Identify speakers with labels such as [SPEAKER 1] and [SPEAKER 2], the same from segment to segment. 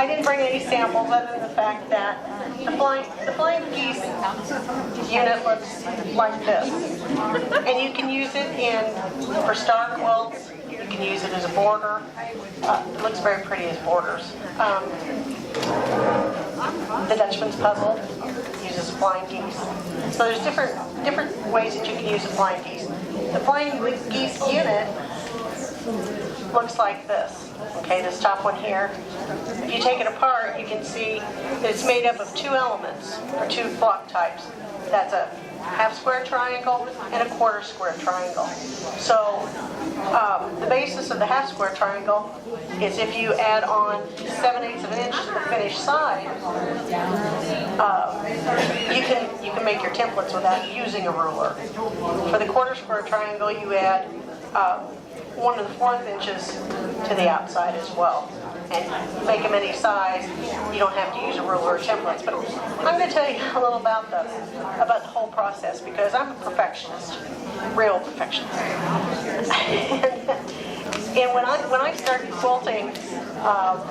[SPEAKER 1] I didn't bring any samples other than the fact that the flying geese unit looks like this. And you can use it for star quilts. You can use it as a border. It looks very pretty as borders. The Dutchman's puzzle uses flying geese. So there's different ways that you can use the flying geese. The flying geese unit looks like this. Okay, this top one here. If you take it apart, you can see that it's made up of two elements, or two block types. That's a half square triangle and a quarter square triangle. So the basis of the half square triangle is if you add on 7/8 of an inch to the finished side, you can make your templates without using a ruler. For the quarter square triangle, you add 1 1/4 inches to the outside as well. And make them any size. You don't have to use a ruler or templates. But I'm going to tell you a little about the whole process because I'm a perfectionist, real perfectionist. And when I started quilting,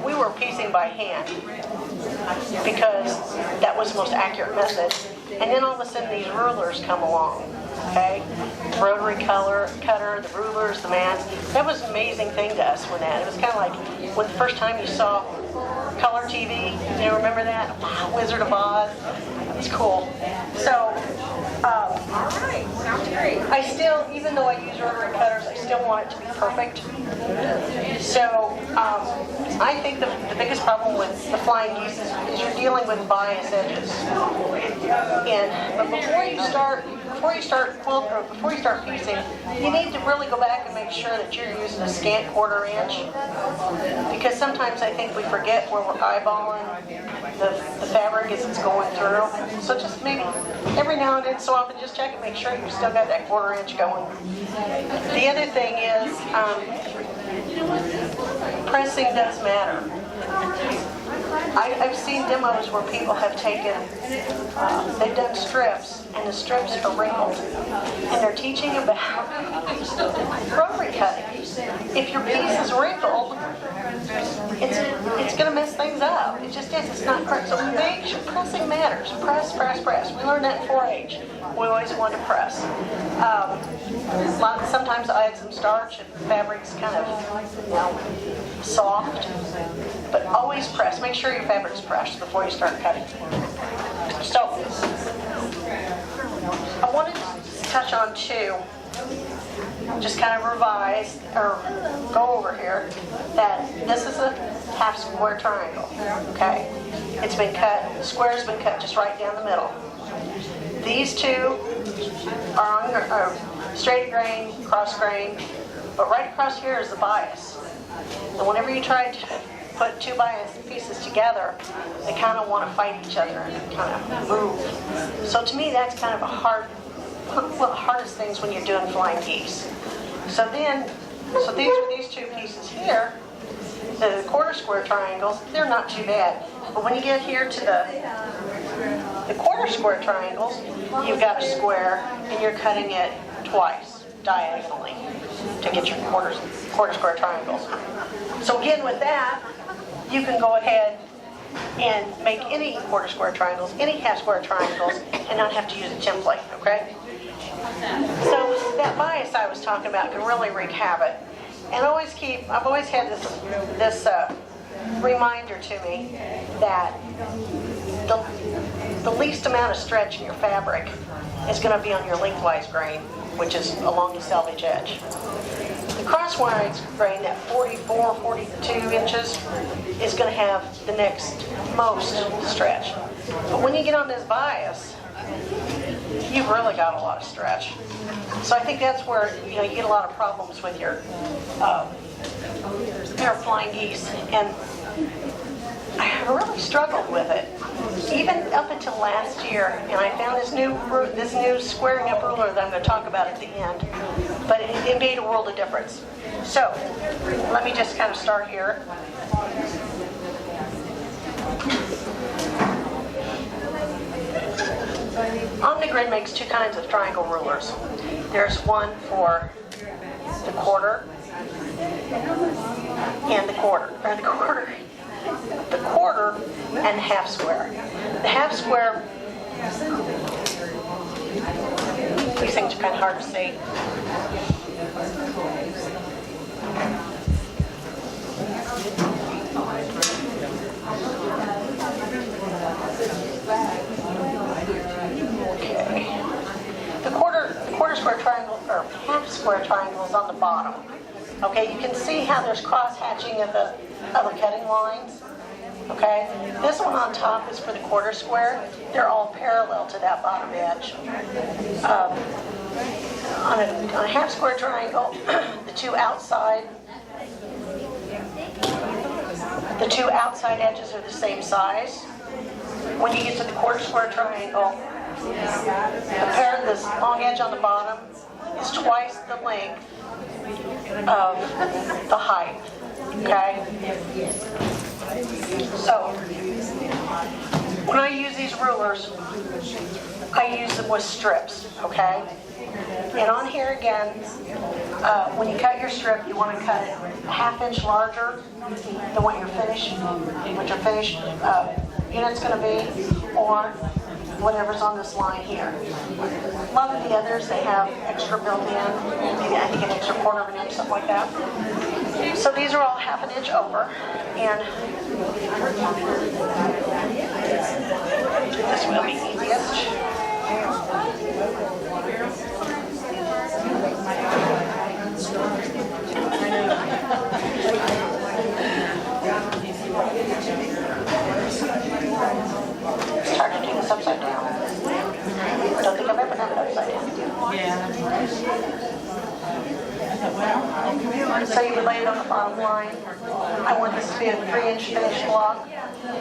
[SPEAKER 1] we were piecing by hand because that was the most accurate method. And then all of a sudden these rulers come along. Okay, the rotary cutter, the rulers, the mats. That was an amazing thing to us when that. It was kind of like when the first time you saw color TV. You remember that? Wow, Wizard of Oz. It was cool. So,
[SPEAKER 2] all right, sounds great.
[SPEAKER 1] I still, even though I use rotary cutters, I still want it to be perfect. So, I think the biggest problem with the flying geese is you're dealing with bias edges. But before you start quilt or before you start piecing, you need to really go back and make sure that you're using a scant 1/4 inch, because sometimes I think we forget where we're eyeballing the fabric as it's going through. So just maybe every now and then, so often, just check and make sure you've still got that 1/4 inch going. The other thing is pressing does matter. I've seen demos where people have taken, they've done strips, and the strips are wrinkled. And they're teaching about rotary cutting. If your piece is wrinkled, it's going to mess things up. It just is. It's not correct. So make sure pressing matters. Press, press, press. We learned that in 4-H. We always want to press. Sometimes I add some starch and the fabric's kind of, soft. But always press. Make sure your fabric's pressed before you start cutting. So, I wanted to touch on two, just kind of revise, or go over here, that this is a half square triangle, okay? It's been cut, the square's been cut just right down the middle. These two are straight grain, cross grain, but right across here is the bias. And whenever you try to put two bias pieces together, they kind of want to fight each other and kind of move. So to me, that's kind of one of the hardest things when you're doing flying geese. So these two pieces here, the 1/4 square triangles, they're not too bad. But when you get here to the 1/4 square triangles, you've got a square and you're cutting it twice, diagonally, to get your 1/4 square triangles. So again, with that, you can go ahead and make any 1/4 square triangles, any half square triangles, and not have to use a template, okay? So that bias I was talking about can really wreak havoc. And I've always had this reminder to me that the least amount of stretch in your fabric is going to be on your lengthwise grain, which is along the selvage edge. The crosswise grain, that 44, 42 inches, is going to have the next most stretch. But when you get on this bias, you've really got a lot of stretch. So I think that's where you get a lot of problems with your flying geese. And I really struggled with it, even up until last year. And I found this new squaring up ruler that I'm going to talk about at the end. But it made a world of difference. So let me just kind of start here. OmniGrid makes two kinds of triangle rulers. There's one for the 1/4 and the 1/4, or the 1/4 the quarter and half square. The half square, these things are kind of hard to see. Okay. The quarter square triangle, or half square triangle is on the bottom. Okay, you can see how there's cross hatching of the cutting lines. Okay, this one on top is for the quarter square. They're all parallel to that bottom edge. On a half square triangle, the two outside edges are the same size. When you get to the quarter square triangle, this long edge on the bottom is twice the length of the height. Okay? So, when I use these rulers, I use them with strips, okay? And on here again, when you cut your strip, you want to cut it a half-inch larger than what your finished unit's going to be, or whatever's on this line here. A lot of the others, they have extra built in, maybe I think an extra quarter of an inch, something like that. So these are all half an inch over, and this will be easiest. It's hard to do this upside down. I don't think I've ever done it upside down.
[SPEAKER 2] Yeah.
[SPEAKER 1] So you would lay it on the bottom line. I want this to be a 3-inch finished block,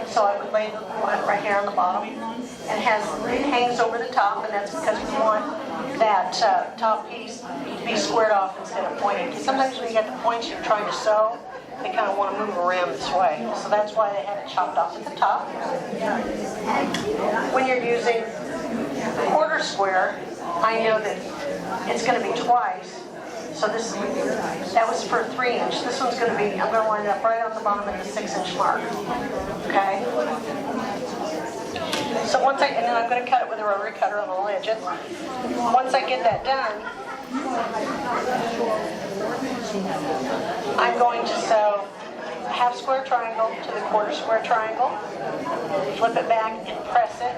[SPEAKER 1] so I would lay the line right here on the bottom. And it hangs over the top, and that's because we want that top piece to be squared off instead of pointing. Because sometimes when you get the points you're trying to sew, they kind of want to move around this way. So that's why they have it chopped off at the top. When you're using a quarter square, I know that it's going to be twice. So that was for 3-inch. This one's going to be, I'm going to line it up right on the bottom at the 6-inch mark. Okay? So and then I'm going to cut it with a rotary cutter on all edges. Once I get that done, I'm going to sew a half square triangle to the quarter square triangle, flip it back and press it.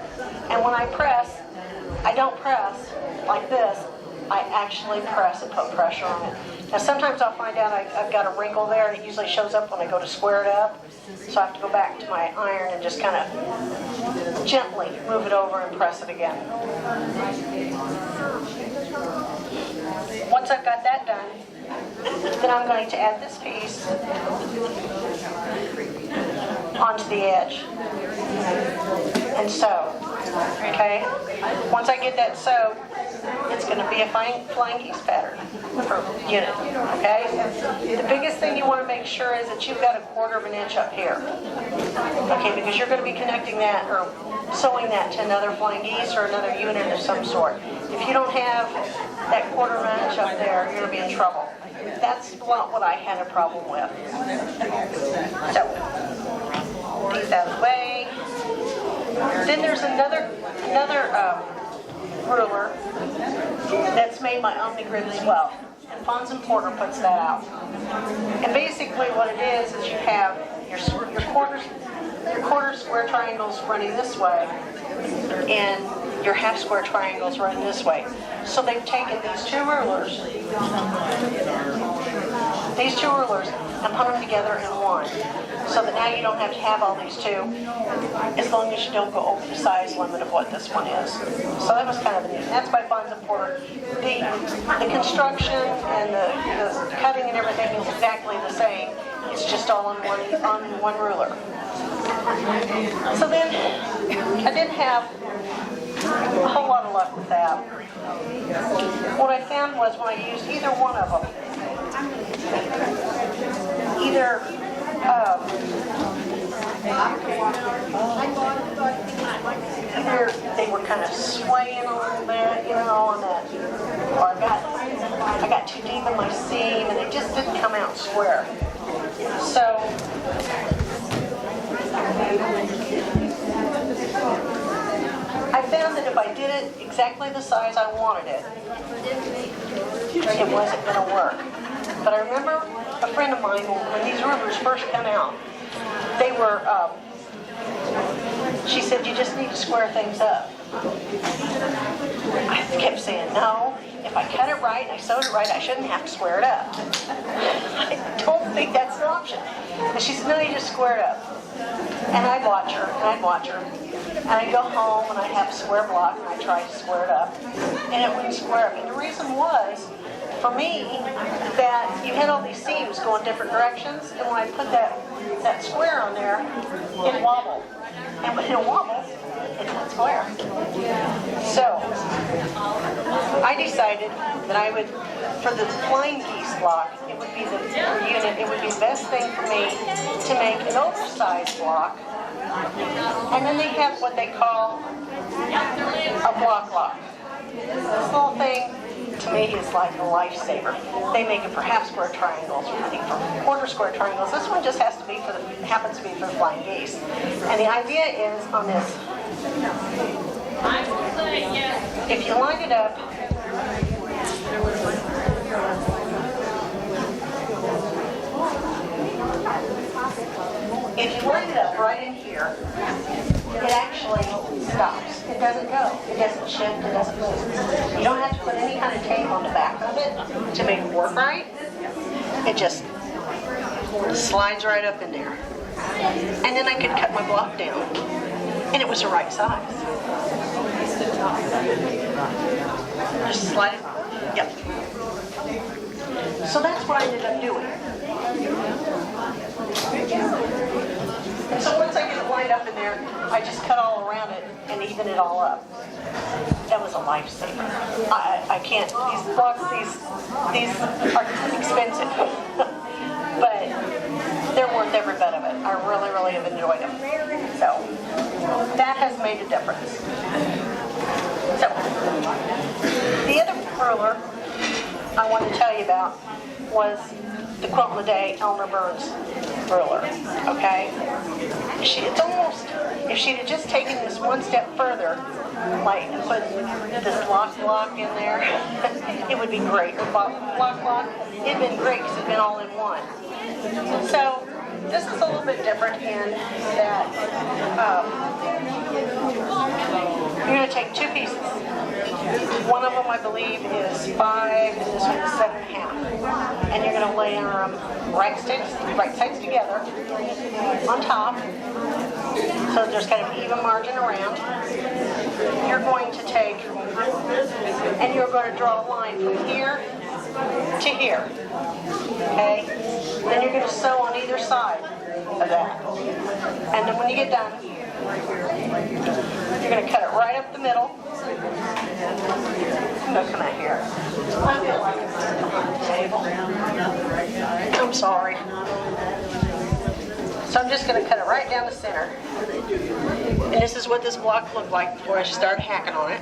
[SPEAKER 1] And when I press, I don't press like this. I actually press and put pressure on it. Now sometimes I'll find out I've got a wrinkle there, and it usually shows up when I go to square it up. So I have to go back to my iron and just kind of gently move it over and press it again. Once I've got that done, then I'm going to add this piece onto the edge and sew. Okay? Once I get that sewed, it's going to be a flying geese pattern per unit. Okay? The biggest thing you want to make sure is that you've got a quarter of an inch up here. Okay, because you're going to be connecting that or sewing that to another flying geese or another unit of some sort. If you don't have that quarter of an inch up there, you're going to be in trouble. That's what I had a problem with. So, take that away. Then there's another ruler that's made by Omni-Grid as well. And Fons and Porter puts that out. And basically what it is you have your quarter square triangles running this way, and your half square triangles running this way. So they've taken these two rulers and put them together in one. So that now you don't have to have all these two, as long as you don't go over the size limit of what this one is. So that was kind of neat. That's by Fons and Porter. The construction and the cutting and everything is exactly the same. It's just all on one ruler. So then, I didn't have a whole lot of luck with that. What I found was when I used either one of them, either they were kind of swaying a little bit, and that, or I got too deep in my seam and it just didn't come out square. So I did it exactly the size I wanted it, it wasn't going to work. But I remember a friend of mine, when these rulers first come out, they were, she said, you just need to square things up. I kept saying, no, if I cut it right and I sewed it right, I shouldn't have to square it up. I don't think that's an option. And she said, no, you just square it up. And I'd watch her, and I'd watch her. And I'd go home, and I'd have a square block, and I'd try to square it up. And it wouldn't square up. And the reason was, for me, that you had all these seams going different directions, and when I put that square on there, it wobbled. And when it wobbles, it's not square. So, I decided that I would, for the flying geese block, it would be the unit, it would be the best thing for me to make an oversized block. And then they have what they call a block lock. This little thing, to me, is like a lifesaver. They make it for half square triangles, I think for quarter square triangles. This one just has to be for the, happens to be for the flying geese. And the idea is on this, if you line it up, if you line it up right in here, it actually stops. It doesn't go. It doesn't shift. It doesn't move. You don't have to put any kind of tape on the back of it to make it work right. It just slides right up in there. And then I could cut my block down. And it was the right size. Just slide it. Yep. So that's what I ended up doing. And so once I get it lined up in there, I just cut all around it and even it all up. That was a lifesaver. I can't, these blocks, these are expensive. But they're worth every bit of it. I really, really have enjoyed them. So that has made a difference. So the other ruler I wanted to tell you about was the Quilt of the Day Elmer Burns ruler. Okay? It's almost, if she'd have just taken this one step further, like and put this block in there, it would be great. Or block, it'd been great because it'd been all in one. So this is a little bit different in that you're going to take two pieces. One of them, I believe, is 5, and this one is 7.5. And you're going to lay them right sides together on top, so there's kind of an even margin around. You're going to take, and you're going to draw a line from here to here. Okay? Then you're going to sew on either side of that. And then when you get done, you're going to cut it right up the middle. Don't come out here. I'm sorry. So I'm just going to cut it right down the center. And this is what this block looked like before I started hacking on it.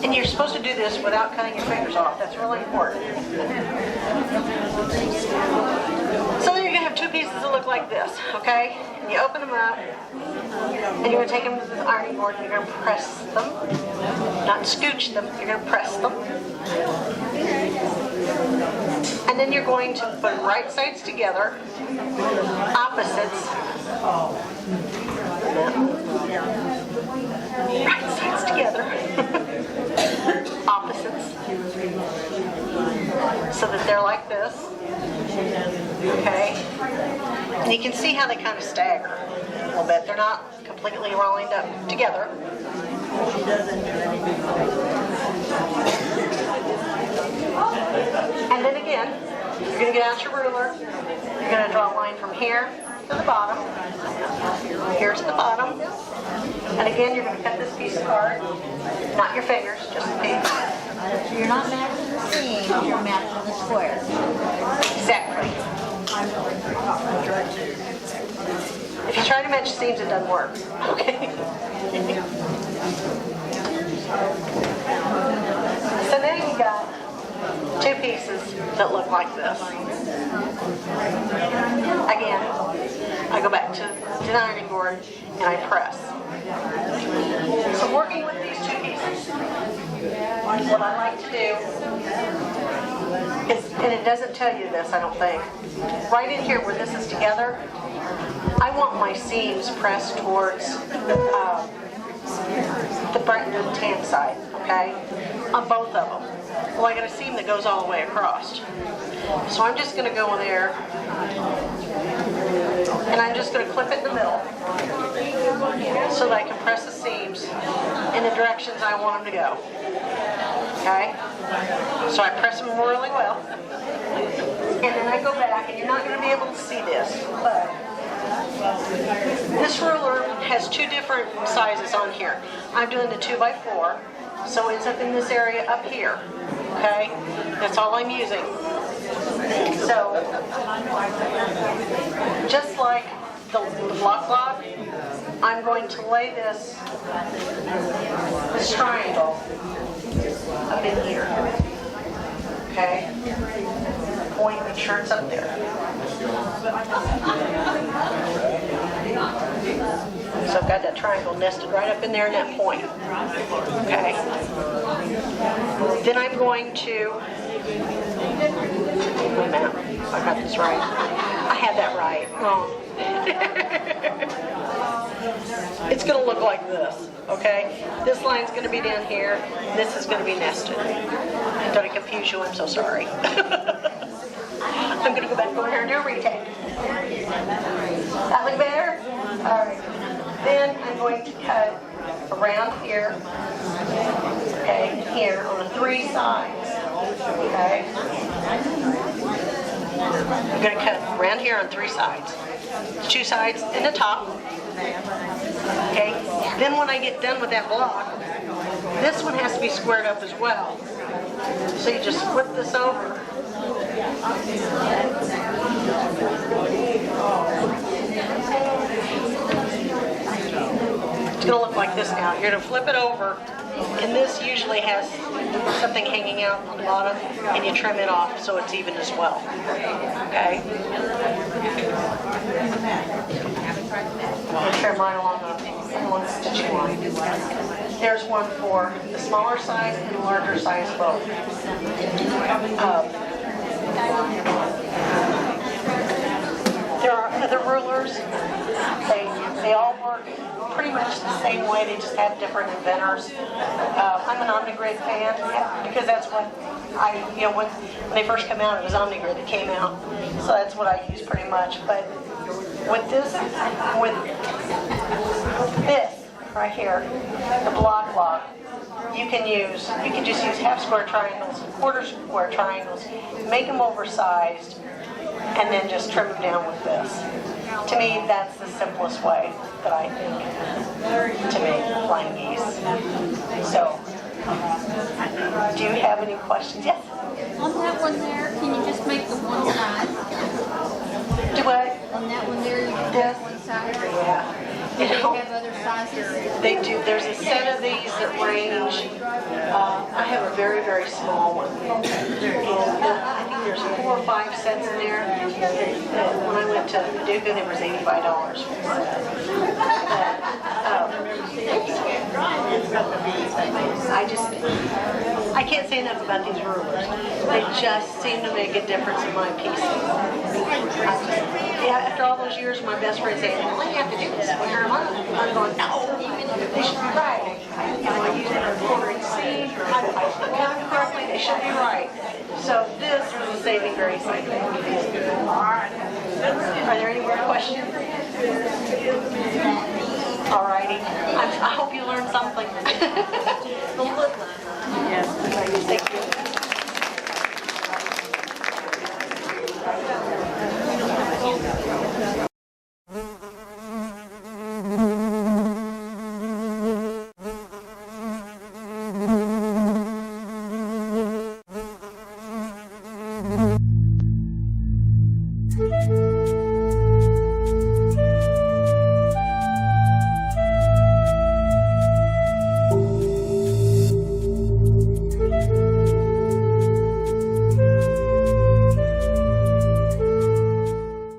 [SPEAKER 1] And you're supposed to do this without cutting your fingers off. That's really important. So then you're going to have two pieces that look like this, okay? And you open them up, and you're going to take them to the ironing board, and you're going to press them. Not scooch them, you're going to press them. And then you're going to put right sides together, opposites. Right sides together, opposites, so that they're like this, okay? And you can see how they kind of stagger a little bit. They're not completely lined up together. And then again, you're going to get out your ruler, you're going to draw a line from here to the bottom, here's the bottom, and again you're going to cut this piece apart, not your fingers, just the piece.
[SPEAKER 3] So you're not matching the seams, you're matching the squares.
[SPEAKER 1] Exactly. If you try to match seams, it doesn't work. Okay. So now you got two pieces that look like this. Again, I go back to the ironing board and I press. So working with these two pieces, what I like to do is, and it doesn't tell you this, I don't think, right in here where this is together, I want my seams pressed towards the burnt and tan side, okay, on both of them. Well, I got a seam that goes all the way across. So I'm just going to go in there and I'm just going to clip it in the middle so that I can press the seams in the directions I want them to go. Okay? So I press them really well. And then I go back, and you're not going to be able to see this, but this ruler has two different sizes on here. I'm doing the 2x4, so it's up in this area up here. Okay? That's all I'm using. So, just like the block, I'm going to lay this triangle up in here. Okay? Point, make sure it's up there. So I've got that triangle nested right up in there in that point. Okay? Then I'm going to, wait a minute, I got this right. I had that right, wrong. It's going to look like this, okay? This line's going to be down here, this is going to be nested. Don't I confuse you? I'm so sorry. I'm going to go back over here and do a retake. That look better? All right. Then I'm going to cut around here, okay, here on the three sides, okay? I'm going to cut around here on three sides. Two sides and the top, okay? Then when I get done with that block, this one has to be squared up as well. So you just flip this over. It's going to look like this now. You're going to flip it over, and this usually has something hanging out on the bottom, and you trim it off so it's even as well. Okay? I'm going to trim right along the stitching line. There's one for the smaller size and the larger size both. There are other rulers. They all work pretty much the same way. They just have different inventors. I'm an OmniGrid fan because that's what when they first came out, it was OmniGrid that came out. So that's what I use pretty much. But with this right here, the block, you can just use half square triangles, quarter square triangles, make them oversized, and then just trim them down with this. To me, that's the simplest way that I think to make flying geese. So, do you have any questions? Yes?
[SPEAKER 4] On that one there, can you just make the one side?
[SPEAKER 1] Do what?
[SPEAKER 4] On that one there, you can
[SPEAKER 1] Yes.
[SPEAKER 4] make one side?
[SPEAKER 1] Yeah.
[SPEAKER 4] Do they have other sizes?
[SPEAKER 1] They do. There's a set of these that range. I have a very, very small one. And I think there's 4 or 5 sets in there. When I went to Paducah, there was $85 for the set. I can't say enough about these rulers. They just seem to make a difference in my piecing. After all those years, my best friend saying, "Well, you have to do this when you're a month." I'm going, "No, they should be right." I use it on a quarter-inch seam. I cut them correctly. They should be right. So this is a saving grace, I think. Are there any more questions? Alrighty. I hope you learned something.